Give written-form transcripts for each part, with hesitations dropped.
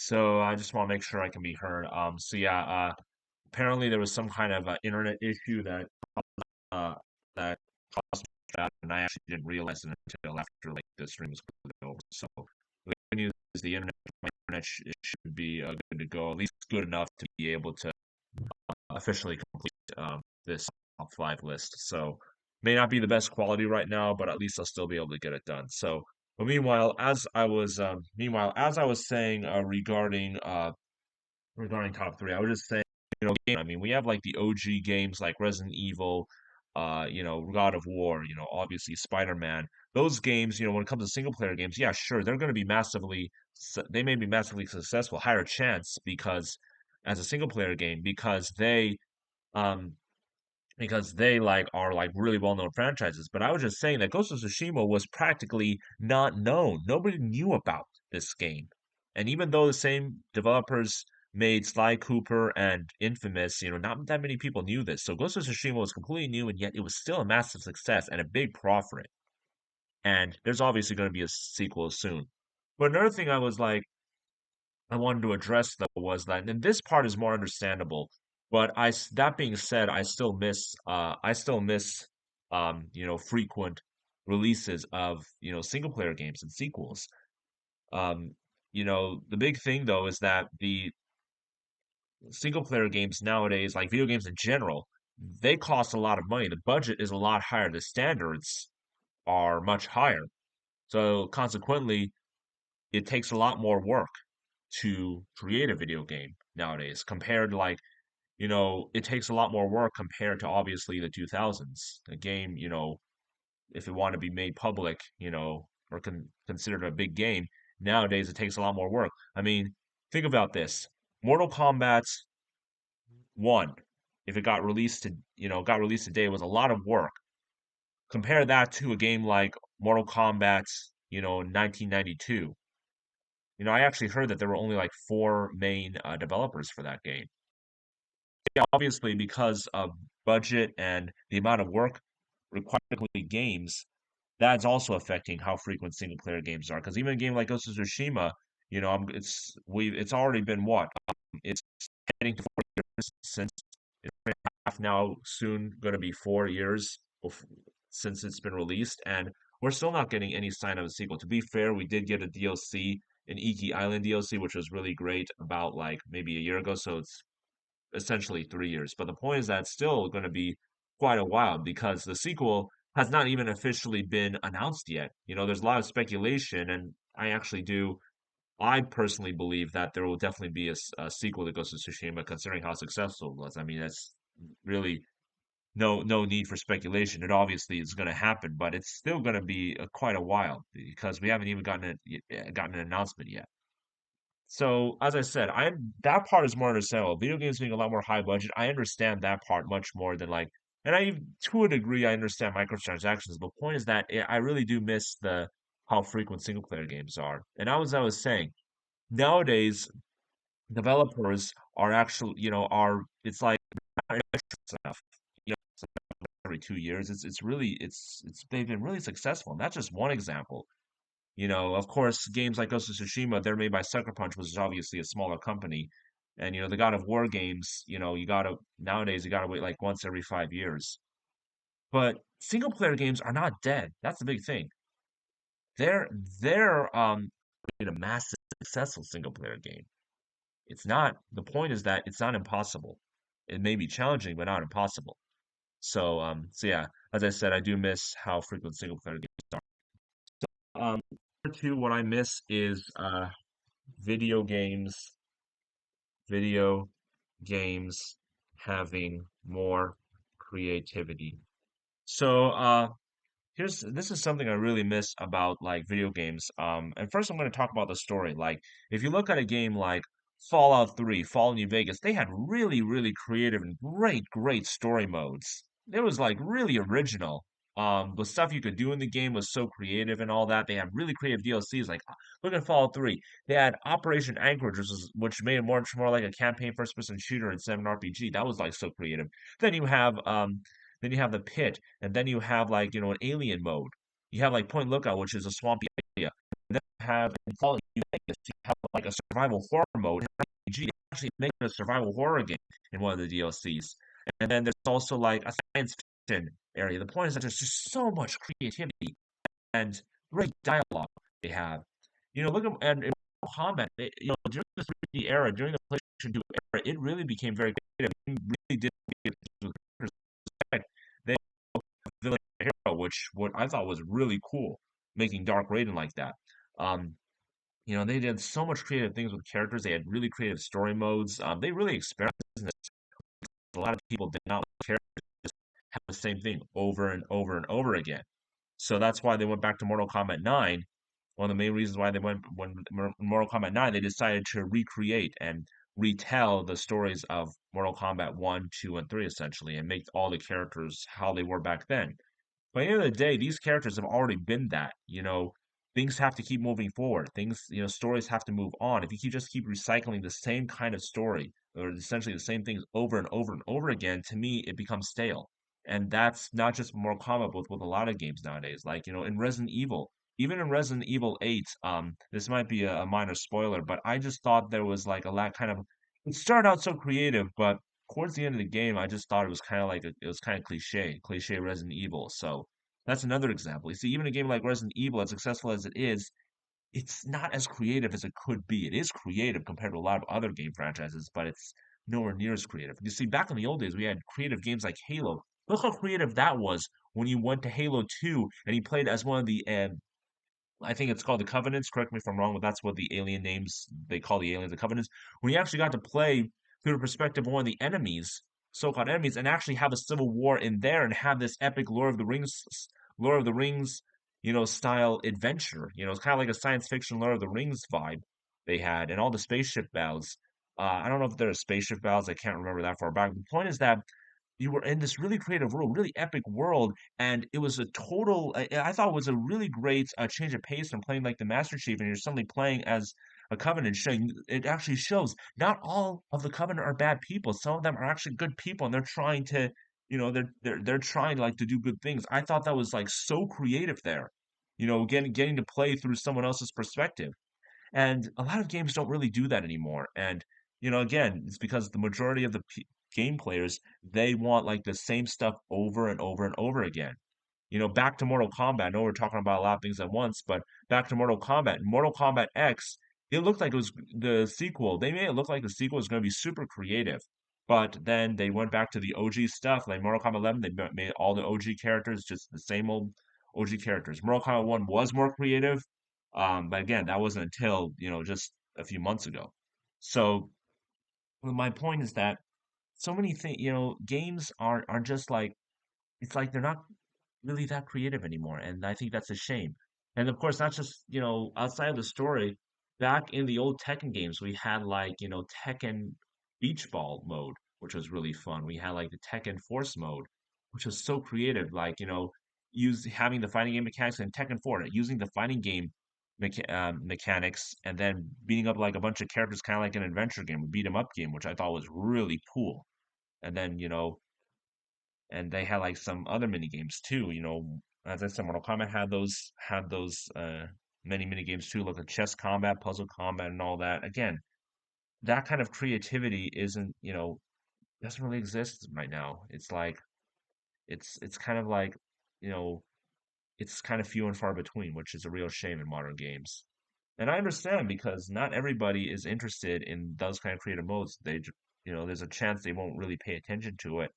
So I just want to make sure I can be heard. Apparently there was some kind of internet issue uh that caused me that, and I actually didn't realize it until after like the stream was completely over. So the good news is the internet, my internet it should be good to go, at least good enough to be able to officially complete this top five list. So may not be the best quality right now, but at least I'll still be able to get it done. So, but meanwhile as I was saying regarding top three, I was just saying, I mean, we have like the OG games like Resident Evil, God of War, obviously Spider-Man. Those games, when it comes to single player games, yeah, sure, they're going to be they may be massively successful, higher chance because as a single player game um, because they like are like really well-known franchises. But I was just saying that Ghost of Tsushima was practically not known. Nobody knew about this game. And even though the same developers made Sly Cooper and Infamous, not that many people knew this. So Ghost of Tsushima was completely new, and yet it was still a massive success and a big profit. And there's obviously going to be a sequel soon. But another thing I wanted to address though was that, and this part is more understandable, but that being said, I still miss, frequent releases of, single player games and sequels. Um, the big thing though is that the single player games nowadays, like video games in general, they cost a lot of money. The budget is a lot higher. The standards are much higher. So consequently, it takes a lot more work to create a video game nowadays compared to it takes a lot more work compared to obviously the 2000s. A game, if it want to be made public, or considered a big game, nowadays it takes a lot more work. I mean, think about this. Mortal Kombat 1, if it got released today, was a lot of work. Compare that to a game like Mortal Kombat, 1992. I actually heard that there were only like four main developers for that game. Yeah, obviously, because of budget and the amount of work required to complete games, that's also affecting how frequent single player games are. Because even a game like Ghost of Tsushima, it's already been what? It's heading to 4 years since it's half now, soon going to be 4 years since it's been released, and we're still not getting any sign of a sequel. To be fair, we did get a DLC, an Iki Island DLC, which was really great about like maybe a year ago. So it's essentially 3 years. But the point is that it's still going to be quite a while because the sequel has not even officially been announced yet. There's a lot of speculation, and I personally believe that there will definitely be a sequel to Ghost of Tsushima, considering how successful it was. I mean, that's really no need for speculation. It obviously is going to happen, but it's still going to be quite a while because we haven't even gotten an announcement yet. So as I said, I'm that part is more understandable. Video games being a lot more high budget, I understand that part much more than and to a degree, I understand microtransactions. The point is that I really do miss the how frequent single player games are. And I was saying, nowadays developers are actually, are it's like stuff. It's like every 2 years. It's they've been really successful. And that's just one example. Of course, games like Ghost of Tsushima, they're made by Sucker Punch, which is obviously a smaller company. And the God of War games, nowadays you gotta wait like once every 5 years. But single player games are not dead. That's the big thing. They're in a massive successful single player game. It's not the point is that it's not impossible. It may be challenging, but not impossible. So yeah, as I said, I do miss how frequent single player games are. Number two, what I miss is video games, video games having more creativity. So this is something I really miss about like video games. And first I'm going to talk about the story. Like if you look at a game like Fallout 3, Fallout New Vegas, they had really, really creative and great story modes. It was like really original. The stuff you could do in the game was so creative and all that. They had really creative DLCs. Like look at Fallout 3. They had Operation Anchorage, which made it much more like a campaign first person shooter instead of an RPG. That was like so creative. Then you have um then you have the pit, and then you have like an alien mode. You have like Point Lookout, which is a swampy area. And then you have in Fallout New Vegas, you have like a survival horror mode. In RPG, they actually make it a survival horror game in one of the DLCs. And then there's also like a science fiction area. The point is that there's just so much creativity and great dialogue they have. Look at and in Mortal Kombat, during the 3D era, during the PlayStation 2 era, it really became very creative. It really did get they villain hero, which what I thought was really cool, making Dark Raiden like that. Um, they did so much creative things with characters. They had really creative story modes. They really experimented. A lot of people did not like characters just have the same thing over and over and over again. So that's why they went back to Mortal Kombat 9. One of the main reasons why they went when Mortal Kombat 9, they decided to recreate and retell the stories of Mortal Kombat 1, 2, and 3 essentially, and make all the characters how they were back then. By the end of the day, these characters have already been that. Things have to keep moving forward. Stories have to move on. If you just keep recycling the same kind of story or essentially the same things over and over and over again, to me, it becomes stale. And that's not just Mortal Kombat, but with a lot of games nowadays. Like, in Resident Evil, even in Resident Evil 8, this might be a minor spoiler, but I just thought there was like a lot kind of, it started out so creative, but towards the end of the game, I just thought it was kind of like it was kind of cliche Resident Evil. So that's another example. You see, even a game like Resident Evil, as successful as it is, it's not as creative as it could be. It is creative compared to a lot of other game franchises, but it's nowhere near as creative. You see, back in the old days, we had creative games like Halo. Look how creative that was when you went to Halo 2 and you played as one of the I think it's called the Covenants. Correct me if I'm wrong, but that's what the alien names they call the aliens the Covenants. When you actually got to play through the perspective of one of the enemies, so-called enemies, and actually have a civil war in there and have this epic Lord of the Rings, style adventure. It's kind of like a science fiction Lord of the Rings vibe they had, and all the spaceship battles. I don't know if there are spaceship battles. I can't remember that far back. The point is that you were in this really creative world, really epic world, and it was a total. I thought it was a really great change of pace from playing like the Master Chief, and you're suddenly playing as a Covenant. Showing it actually shows not all of the Covenant are bad people. Some of them are actually good people, and they're trying to, they're trying like to do good things. I thought that was like so creative there. Getting to play through someone else's perspective. And a lot of games don't really do that anymore. And, again, it's because the majority of the game players, they want like the same stuff over and over and over again. Back to Mortal Kombat. I know we're talking about a lot of things at once, but back to Mortal Kombat. Mortal Kombat X, it looked like it was the sequel. They made it look like the sequel was going to be super creative. But then they went back to the OG stuff, like Mortal Kombat 11. They made all the OG characters just the same old OG characters. Mortal Kombat 1 was more creative, but again, that wasn't until, just a few months ago. So my point is that so many things, games are just like it's like they're not really that creative anymore, and I think that's a shame. And of course, not just outside of the story. Back in the old Tekken games, we had like Tekken Beach Ball mode, which was really fun. We had like the Tekken Force mode, which was so creative. Like use having the fighting game mechanics in Tekken 4, using the fighting game mechanics, and then beating up like a bunch of characters, kind of like an adventure game, a beat 'em up game, which I thought was really cool. And then and they had like some other mini games too. As I said, Mortal Kombat had those many games too, like a chess combat, puzzle combat, and all that. Again, that kind of creativity isn't doesn't really exist right now. It's like it's kind of like you know it's kind of few and far between, which is a real shame in modern games. And I understand because not everybody is interested in those kind of creative modes. There's a chance they won't really pay attention to it.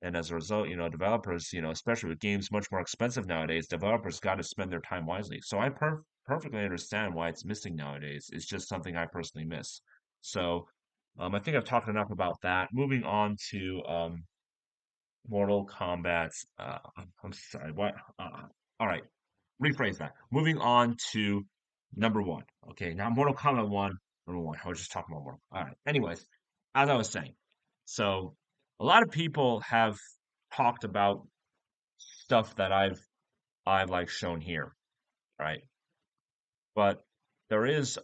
And as a result, developers, especially with games much more expensive nowadays, developers got to spend their time wisely. So I perfectly understand why it's missing nowadays. It's just something I personally miss. So I think I've talked enough about that. Moving on to Mortal Kombat. I'm sorry, what? All right, rephrase that. Moving on to number one. Okay, now Mortal Kombat 1, number one. I was just talking about Mortal. All right. Anyways, as I was saying, so a lot of people have talked about stuff that I've like shown here, right? But there is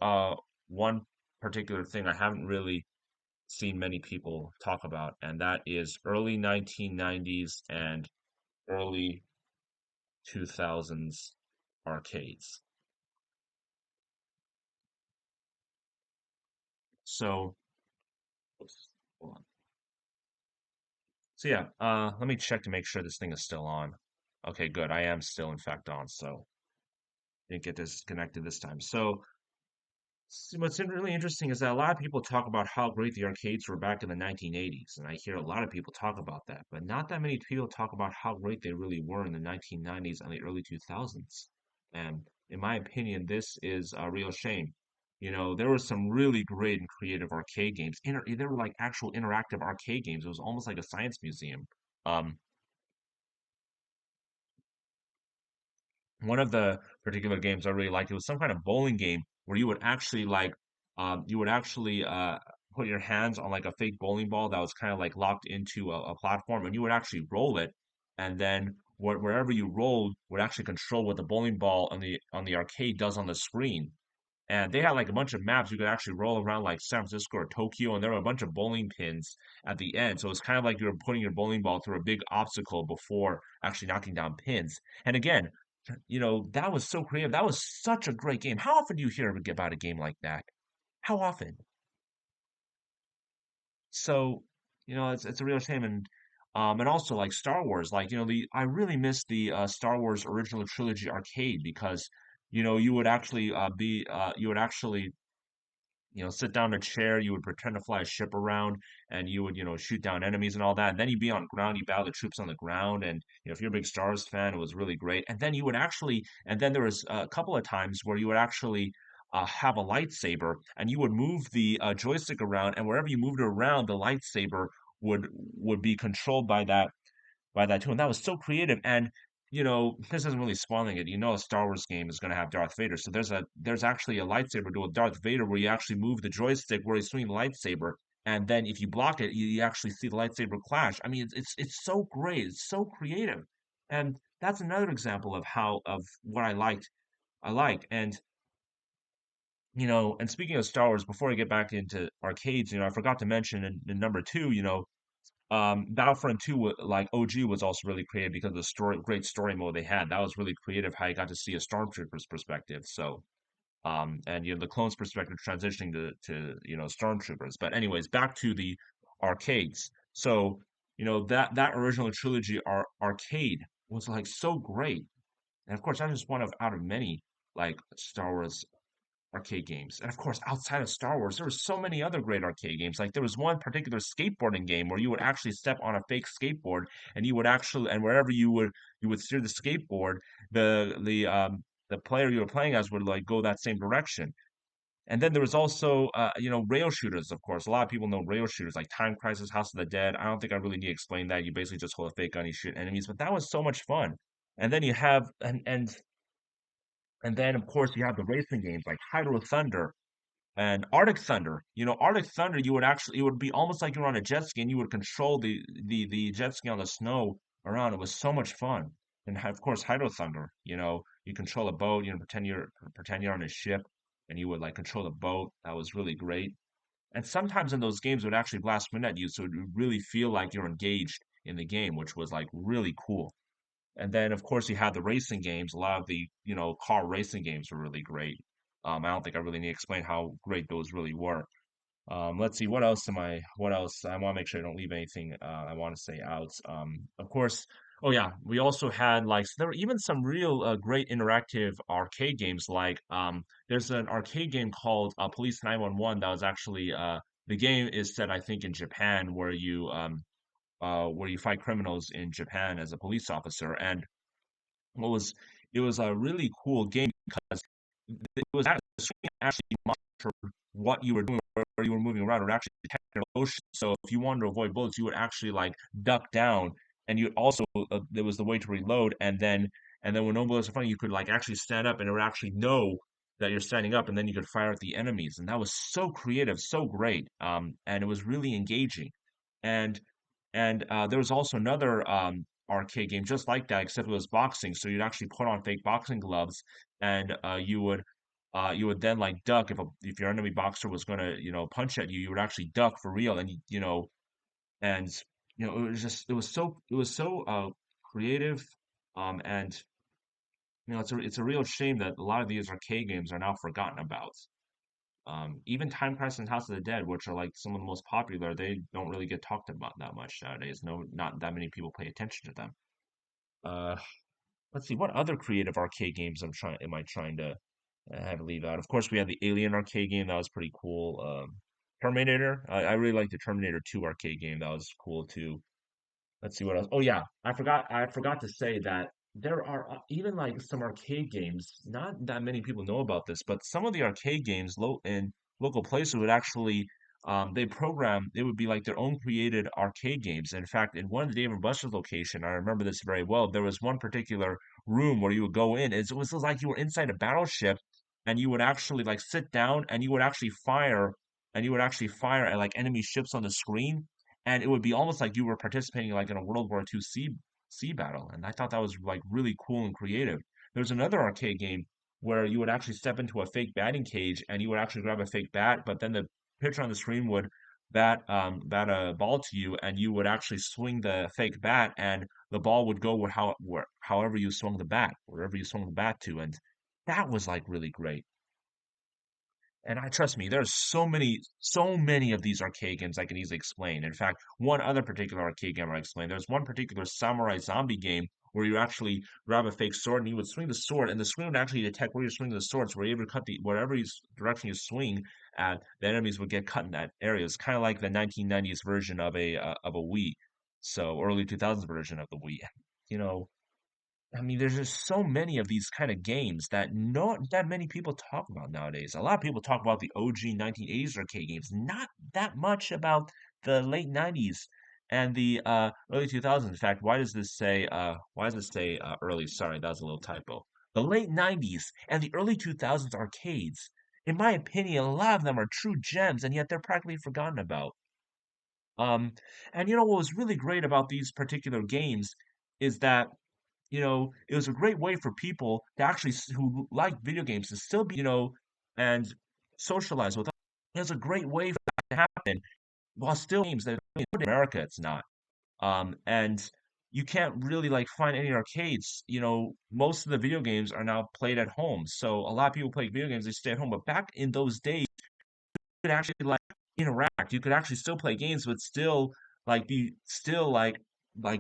one particular thing I haven't really seen many people talk about, and that is early 1990s and early 2000s arcades. So, oops, hold on. So yeah, let me check to make sure this thing is still on. Okay, good. I am still in fact on, so didn't get disconnected this time. So what's really interesting is that a lot of people talk about how great the arcades were back in the 1980s, and I hear a lot of people talk about that, but not that many people talk about how great they really were in the 1990s and the early 2000s. And in my opinion, this is a real shame. There were some really great and creative arcade games. There were like actual interactive arcade games. It was almost like a science museum. Um, One of the particular games I really liked, it was some kind of bowling game where you would actually put your hands on like a fake bowling ball that was kind of like locked into a platform, and you would actually roll it, and then wherever you rolled would actually control what the bowling ball on the arcade does on the screen. And they had like a bunch of maps you could actually roll around like San Francisco or Tokyo, and there were a bunch of bowling pins at the end. So it's kind of like you were putting your bowling ball through a big obstacle before actually knocking down pins. And again, that was so creative. That was such a great game. How often do you hear about a game like that? How often? So, it's a real shame. And also like Star Wars, like, the I really miss the Star Wars original trilogy arcade because, you would actually sit down in a chair, you would pretend to fly a ship around, and you would, shoot down enemies and all that. And then you'd be on ground, you battle the troops on the ground. And, if you're a big Star Wars fan, it was really great. And then there was a couple of times where you would actually have a lightsaber and you would move the joystick around, and wherever you moved it around, the lightsaber would be controlled by that too. And that was so creative. And this isn't really spoiling it. A Star Wars game is going to have Darth Vader, so there's actually a lightsaber duel with Darth Vader where you actually move the joystick where he's swinging the lightsaber, and then if you block it, you actually see the lightsaber clash. I mean, it's so great, it's so creative, and that's another example of what I like. And speaking of Star Wars, before I get back into arcades, I forgot to mention in number two, Battlefront 2, like OG, was also really creative because of the great story mode they had. That was really creative how you got to see a stormtrooper's perspective. So, and the clones' perspective transitioning to stormtroopers. But anyways, back to the arcades. So, that original trilogy arcade was like so great, and of course, that is one of out of many like Star Wars arcade games. And of course, outside of Star Wars, there were so many other great arcade games. Like there was one particular skateboarding game where you would actually step on a fake skateboard, and wherever you would steer the skateboard, the player you were playing as would like go that same direction. And then there was also rail shooters, of course. A lot of people know rail shooters like Time Crisis, House of the Dead. I don't think I really need to explain that. You basically just hold a fake gun, you shoot enemies, but that was so much fun. And then you have and then of course you have the racing games like Hydro Thunder and Arctic Thunder. Arctic Thunder, it would be almost like you're on a jet ski and you would control the jet ski on the snow around. It was so much fun. And of course, Hydro Thunder, you control a boat, pretend you're on a ship and you would like control the boat. That was really great. And sometimes in those games it would actually blast wind at you, so it would really feel like you're engaged in the game, which was like really cool. And then, of course, you have the racing games. A lot of the, car racing games were really great. I don't think I really need to explain how great those really were. Let's see, what else? I want to make sure I don't leave anything I want to say out. Of course, oh yeah, we also had like, there were even some real great interactive arcade games. Like, there's an arcade game called Police 911 that was actually, the game is set, I think, in Japan, where you fight criminals in Japan as a police officer. And what was it was a really cool game because it was actually monitored what you were doing, where you were moving around. It would actually detect your motion. So if you wanted to avoid bullets, you would actually like duck down, and you also there was the way to reload, and then when no bullets are funny, you could like actually stand up, and it would actually know that you're standing up, and then you could fire at the enemies, and that was so creative, so great, and it was really engaging, and there was also another arcade game just like that, except it was boxing. So you'd actually put on fake boxing gloves, and you would then like duck if your enemy boxer was gonna punch at you. You would actually duck for real, and and it was so creative, and it's a real shame that a lot of these arcade games are now forgotten about. Even Time Crisis and House of the Dead, which are like some of the most popular, they don't really get talked about that much nowadays. No, not that many people pay attention to them. Uh, let's see, what other creative arcade games am I trying to have to leave out? Of course, we had the Alien arcade game that was pretty cool. Terminator, I really like the Terminator 2 arcade game. That was cool too. Let's see what else. Oh yeah, I forgot to say that there are even like some arcade games. Not that many people know about this, but some of the arcade games in local places would actually they program it would be like their own created arcade games. In fact, in one of the Dave and Buster's location, I remember this very well. There was one particular room where you would go in. It was like you were inside a battleship, and you would actually like sit down and you would actually fire at like enemy ships on the screen, and it would be almost like you were participating like in a World War II sea battle. And I thought that was like really cool and creative. There's another arcade game where you would actually step into a fake batting cage and you would actually grab a fake bat, but then the pitcher on the screen would bat a ball to you, and you would actually swing the fake bat, and the ball would go however you swung the bat, wherever you swung the bat to, and that was like really great. And I trust me, there's so many of these arcade games I can easily explain. In fact, one other particular arcade game I explained, there's one particular samurai zombie game where you actually grab a fake sword and you would swing the sword, and the screen would actually detect where you're swinging the sword. So wherever you cut the whatever direction you swing at, the enemies would get cut in that area. It's kind of like the 1990s version of a Wii, so early 2000s version of the Wii. You know, I mean, there's just so many of these kind of games that not that many people talk about nowadays. A lot of people talk about the OG 1980s arcade games, not that much about the late 90s and the early 2000s. In fact, why does this say early? Sorry, that was a little typo. The late 90s and the early 2000s arcades, in my opinion, a lot of them are true gems, and yet they're practically forgotten about. Um, and what was really great about these particular games is that it was a great way for people to actually who like video games to still be, and socialize with others. It was a great way for that to happen while still games that in America it's not. And you can't really like find any arcades. Most of the video games are now played at home. So a lot of people play video games, they stay at home. But back in those days, could actually like interact. You could actually still play games, but still be still like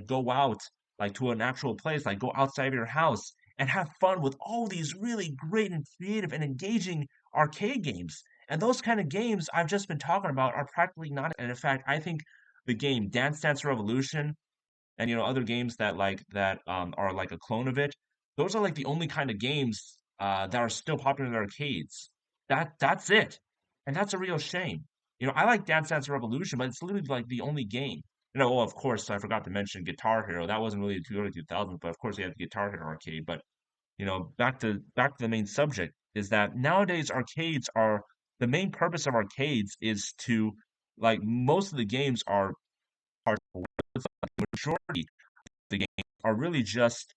go out like to an actual place, like go outside of your house and have fun with all these really great and creative and engaging arcade games. And those kind of games I've just been talking about are practically not. And in fact, I think the game Dance Dance Revolution and other games that are like a clone of it, those are like the only kind of games that are still popular in arcades. That's it, and that's a real shame. I like Dance Dance Revolution, but it's literally like the only game. Well, of course, I forgot to mention Guitar Hero. That wasn't really the early 2000s, but of course, we had the Guitar Hero arcade. But back to the main subject is that nowadays arcades are the main purpose of arcades is to like most of the games are majority of the games are really just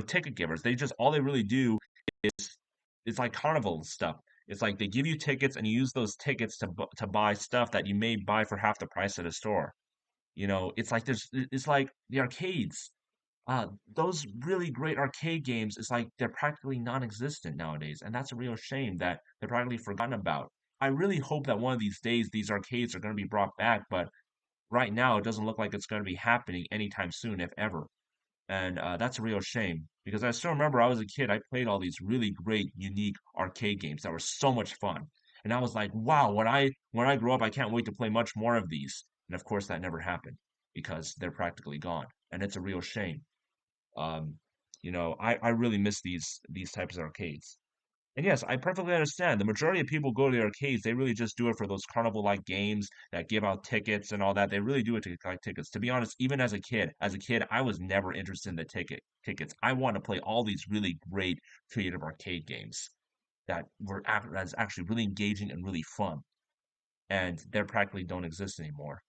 ticket givers. All they really do is it's like carnival stuff. It's like they give you tickets and you use those tickets to buy stuff that you may buy for half the price at a store. It's like the arcades. Those really great arcade games, it's like they're practically non-existent nowadays, and that's a real shame that they're practically forgotten about. I really hope that one of these days these arcades are going to be brought back, but right now it doesn't look like it's going to be happening anytime soon, if ever. And that's a real shame because I still remember I was a kid. I played all these really great, unique arcade games that were so much fun. And I was like, wow, when I grow up, I can't wait to play much more of these. And of course, that never happened because they're practically gone, and it's a real shame. Um, I really miss these types of arcades. And yes, I perfectly understand. The majority of people go to the arcades, they really just do it for those carnival-like games that give out tickets and all that. They really do it to collect tickets. To be honest, even as a kid, I was never interested in the tickets. I want to play all these really great creative arcade games that's actually really engaging and really fun. And they practically don't exist anymore.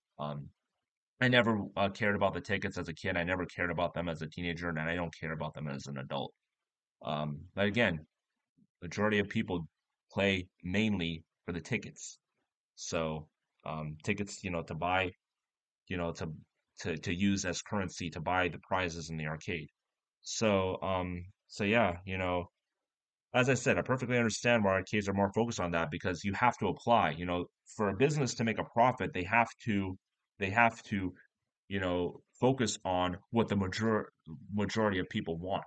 I never cared about the tickets as a kid. I never cared about them as a teenager, and I don't care about them as an adult. But again, majority of people play mainly for the tickets. So tickets, to buy, to use as currency to buy the prizes in the arcade. So yeah, as I said, I perfectly understand why arcades are more focused on that because you have to apply, for a business to make a profit, they have to, focus on what the majority of people want.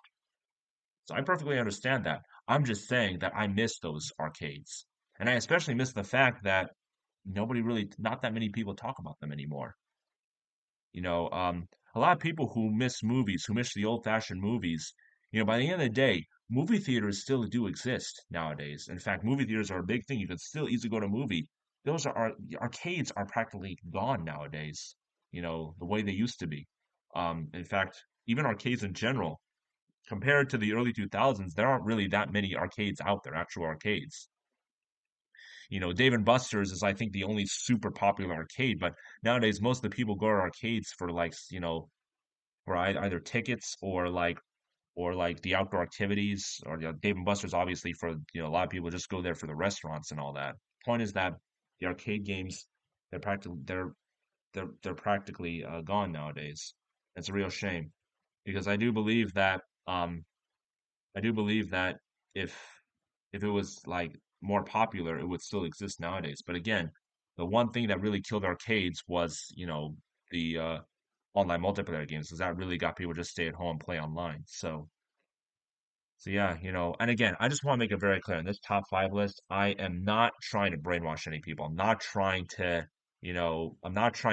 So I perfectly understand that. I'm just saying that I miss those arcades. And I especially miss the fact that not that many people talk about them anymore. A lot of people who miss movies, who miss the old-fashioned movies, by the end of the day, movie theaters still do exist nowadays. In fact, movie theaters are a big thing. You can still easily go to a movie. Arcades are practically gone nowadays, the way they used to be. In fact, even arcades in general, compared to the early 2000s, there aren't really that many arcades out there, actual arcades. Dave and Buster's is, I think, the only super popular arcade, but nowadays most of the people go to arcades for like, for either tickets or like the outdoor activities, or Dave and Buster's obviously for, a lot of people just go there for the restaurants and all that. Point is that the arcade games, they're practically gone nowadays. It's a real shame because I do believe that if if it was like more popular, it would still exist nowadays. But again, the one thing that really killed arcades was, the online multiplayer games, because that really got people to just stay at home and play online. So yeah, and again, I just want to make it very clear in this top five list, I am not trying to brainwash any people. I'm not trying to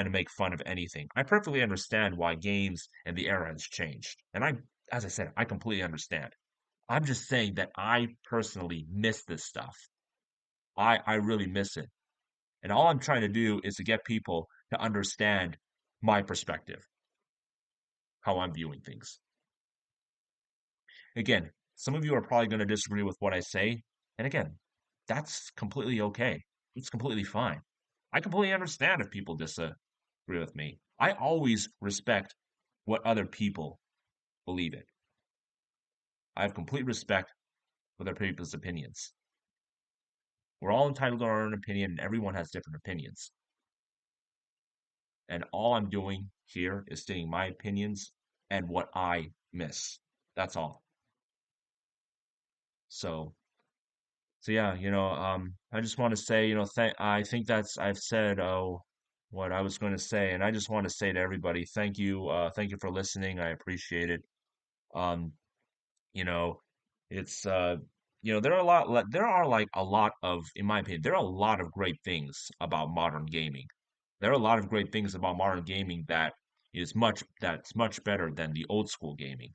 make fun of anything. I perfectly understand why games and the era has changed. And as I said, I completely understand. I'm just saying that I personally miss this stuff. I really miss it. And all I'm trying to do is to get people to understand my perspective, how I'm viewing things. Again, some of you are probably going to disagree with what I say. And again, that's completely okay. It's completely fine. I completely understand if people disagree with me. I always respect what other people believe in. I have complete respect for other people's opinions. We're all entitled to our own opinion, and everyone has different opinions. And all I'm doing here is stating my opinions and what I miss. That's all. So, so yeah, I just want to say, I think I've said what I was going to say, and I just want to say to everybody, thank you for listening. I appreciate it. Um, you know, it's there are like a lot of, in my opinion, there are a lot of great things about modern gaming. There are a lot of great things about modern gaming that's much better than the old school gaming.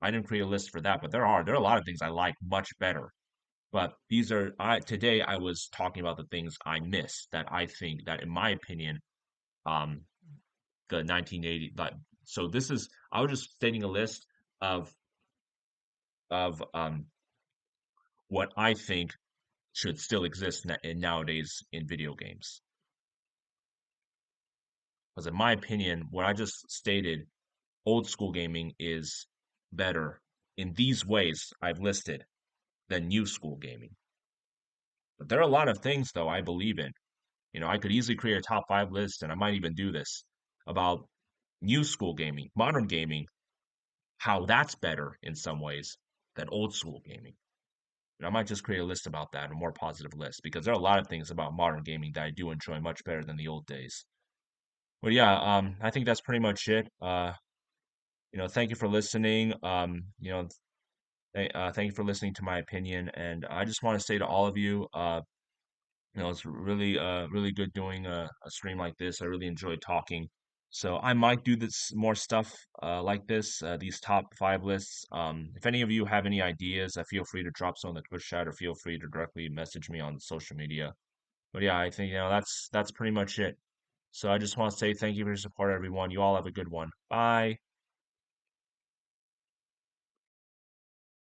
I didn't create a list for that, but there are a lot of things I like much better. But these are I today I was talking about the things I miss that I think that in my opinion, um, the 1980 like so this is I was just stating a list of of what I think should still exist nowadays in video games. Because in my opinion, what I just stated, old school gaming is better in these ways I've listed than new school gaming. But there are a lot of things though I believe in. I could easily create a top five list, and I might even do this about new school gaming, modern gaming, how that's better in some ways than old school gaming. And I might just create a list about that, a more positive list, because there are a lot of things about modern gaming that I do enjoy much better than the old days. But yeah, I think that's pretty much it. Thank you for listening. Thank you for listening to my opinion, and I just want to say to all of you, it's really good doing a stream like this. I really enjoy talking. So I might do this more stuff like this, these top five lists. If any of you have any ideas, feel free to drop some in the Twitch chat or feel free to directly message me on social media. But yeah, I think that's pretty much it. So I just want to say thank you for your support, everyone. You all have a good one. Bye.